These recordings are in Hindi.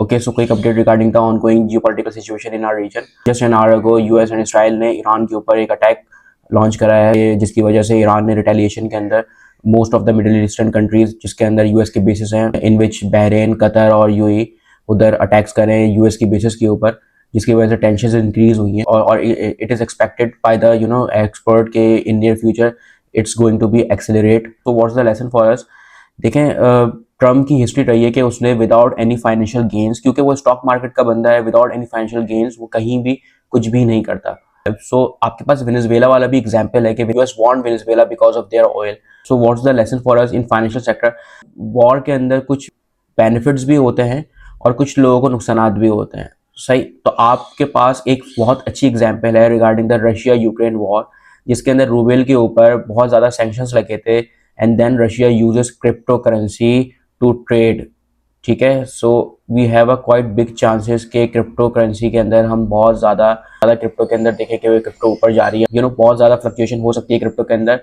Okay, so quick update regarding the ongoing geopolitical situation in our region. Just an hour ago, US and Israel ने ईरान के ऊपर एक अटैक लॉन्च करा है, जिसकी वजह से ईरान ने रिटेलिएशन के अंदर most of the middle eastern countries जिसके अंदर यूएस के बेसिस हैं, इन विच बहरीन, कतर और यूएई उधर अटैक्स कर रहे हैं यूएस की बेसिस के ऊपर, जिसकी वजह से टेंशन इंक्रीज हुई हैं और it is expected by the expert के in near future it's going to be accelerate. तो what's the lesson for us? देखें, ट्रम्प की हिस्ट्री रही है कि उसने विदाउट एनी फाइनेंशियल गेन्स, क्योंकि वो स्टॉक मार्केट का बंदा है, विदाउट एनी फाइनेंशियल गेन्स वो कहीं भी कुछ भी नहीं करता. सो आपके पास वेनेजुएला वाला भी एग्जांपल है कि US want Venezuela because of their oil. So what's the lesson for us in financial sector? War के अंदर कुछ बेनिफिट्स भी होते हैं और कुछ लोगों को नुकसानात भी होते हैं. सही, तो आपके पास एक बहुत अच्छी एग्जांपल है regarding the Russia Ukraine war, जिसके अंदर रूबेल के ऊपर बहुत ज़्यादा सैंक्शंस लगे थे and then Russia uses crypto currency to trade. ठीक है, so we have a quite big chances के क्रिप्टो करेंसी के अंदर हम बहुत ज़्यादा क्रिप्टो के अंदर देखें कि क्रिप्टो ऊपर जा रही है. बहुत ज़्यादा फ्लक्चुएशन हो सकती है क्रिप्टो के अंदर.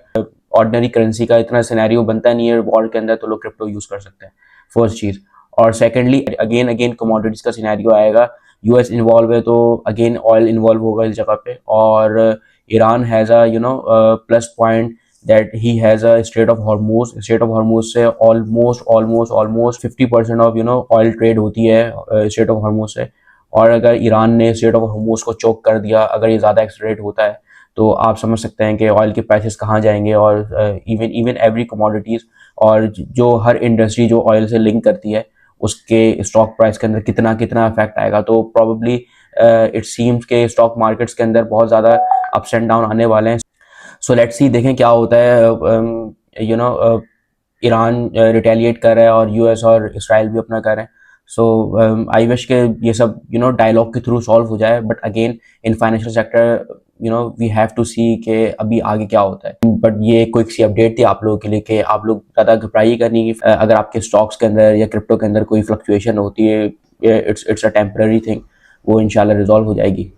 ऑर्डिनरी करेंसी का इतना सिनेरियो बनता नहीं है वॉर के अंदर, तो लोग क्रिप्टो यूज़ कर सकते हैं, फर्स्ट चीज़. और सेकेंडली अगेन कमोडिटीज़ का सिनेरियो आएगा. यूएस इन्वॉल्व है तो अगेन ऑयल इन्वॉल्व होगा इस जगह पे. और Iran has a plus point that he has a Strait of Hormuz. Strait of Hormuz से almost 50% of oil trade होती है Strait of Hormuz से. और अगर ईरान ने Strait of Hormuz को चोक कर दिया, अगर ये ज़्यादा एक्सलेरेट होता है, तो आप समझ सकते हैं कि ऑयल के प्राइसेस कहाँ जाएंगे. और इवन एवरी कमोडिटीज़ और जो हर इंडस्ट्री जो ऑयल से लिंक करती है उसके स्टॉक प्राइस के अंदर कितना इफेक्ट आएगा. तो प्रॉबली इट सीम्स के स्टॉक मार्केट्स के अंदर बहुत ज़्यादा अप्स एंड डाउन आने वाले हैं. सो लेट्स सी, देखें क्या होता है. ईरान रिटेलिएट कर रहा है और यूएस और इसराइल भी अपना कर रहे हैं. सो आई विश के ये सब डायलॉग के थ्रू सॉल्व हो जाए. But again in financial sector we have to see कि अभी आगे क्या होता है. बट ये क्विक सी अपडेट थी आप लोगों के लिए कि आप लोग ज़्यादा घबराइए करनी की अगर आपके स्टॉक्स के अंदर या क्रिप्टो के अंदर कोई फ्लक्चुएशन होती है. इट्स अ टेम्पररी थिंग, वो इंशाल्लाह रिजॉल्व हो जाएगी.